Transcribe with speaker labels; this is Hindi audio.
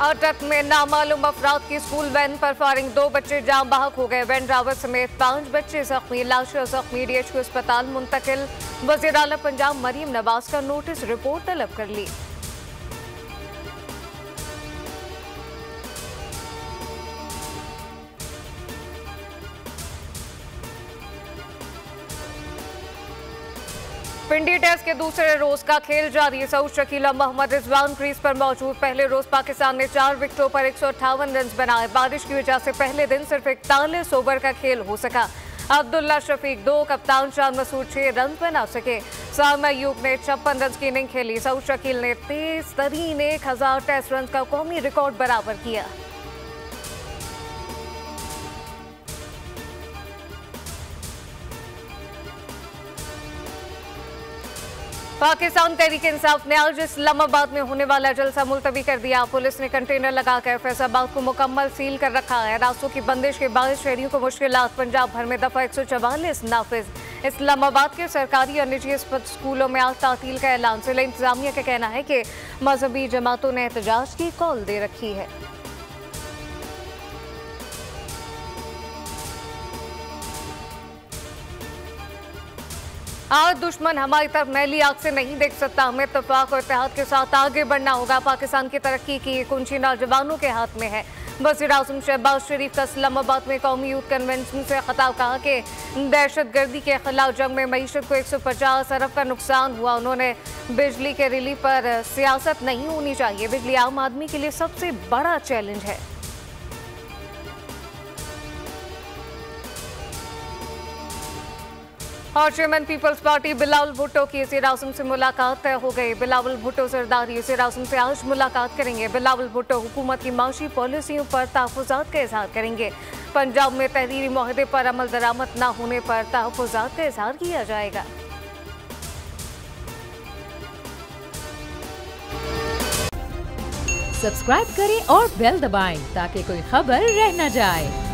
Speaker 1: अटक में नामालूम अफराद की स्कूल वैन पर फायरिंग, 2 बच्चे जाम बहक हो गए। वैन ड्राइवर समेत 5 बच्चे जख्मी, लाशें जख्मी DHQ अस्पताल मुंतकिल। वज़ीर आला पंजाब मरीम नवाज का नोटिस रिपोर्ट तलब कर ली। पिंडी टेस्ट के दूसरे रोज का खेल जारी। सऊद शकीला मोहम्मद रिजवान क्रीज पर मौजूद। पहले रोज पाकिस्तान ने 4 विकेटों पर 158 रन बनाए। बारिश की वजह से पहले दिन सिर्फ 41 ओवर का खेल हो सका। अब्दुल्ला शफीक 2, कप्तान शान मसूद 6 रन बना सके। साम अयूब ने 56 रन की इनिंग खेली। सऊद शकील ने तेज तरीन 1000 टेस्ट रन का कौमी रिकॉर्ड बराबर किया। पाकिस्तान तहरीक इंसाफ ने आज इस्लामाबाद में होने वाला जलसा मुलतवी कर दिया। पुलिस ने कंटेनर लगाकर फैसलाबाद को मुकम्मल सील कर रखा है। रास्तों की बंदिश के बायस शहरियों को मुश्किलात। पंजाब भर में दफा 144 नाफिज। इस्लामाबाद के सरकारी और निजी स्कूलों में आज तातील का ऐलान। जिला इंतजामिया का कहना है कि मजहबी जमातों ने एहतजाज की कॉल दे रखी है। आज दुश्मन हमारी तरफ मैली आग से नहीं देख सकता। हमें इत्तेफाक और इत्तेहाद के साथ आगे बढ़ना होगा। पाकिस्तान की तरक्की की कुंजी नौजवानों के हाथ में है। वज़ीर आज़म शहबाज शरीफ का इस्लामाबाद में कौमी यूथ कन्वेंशन से खिताब। कहा कि दहशतगर्दी के खिलाफ जंग में मईशत को 150 अरब का नुकसान हुआ। उन्होंने बिजली के रिलीफ पर सियासत नहीं होनी चाहिए। बिजली आम आदमी के लिए सबसे बड़ा चैलेंज है। और chairman peoples party Bilawal Bhutto की वज़ीर आज़म से मुलाकात तय हो गई। बिलावल भुट्टो जरदारी वज़ीर आज़म से आज मुलाकात करेंगे। बिलावल भुट्टो हुकूमत की माशी पॉलिसियों पर तहफ़्फ़ुज़ात का इज़हार करेंगे। पंजाब में तहरीरी मुआहदे पर अमल दरामद न होने पर तहफ़्फ़ुज़ात का इज़हार किया जाएगा।
Speaker 2: सब्सक्राइब करें और बेल दबाएं ताकि कोई खबर रह न जाए।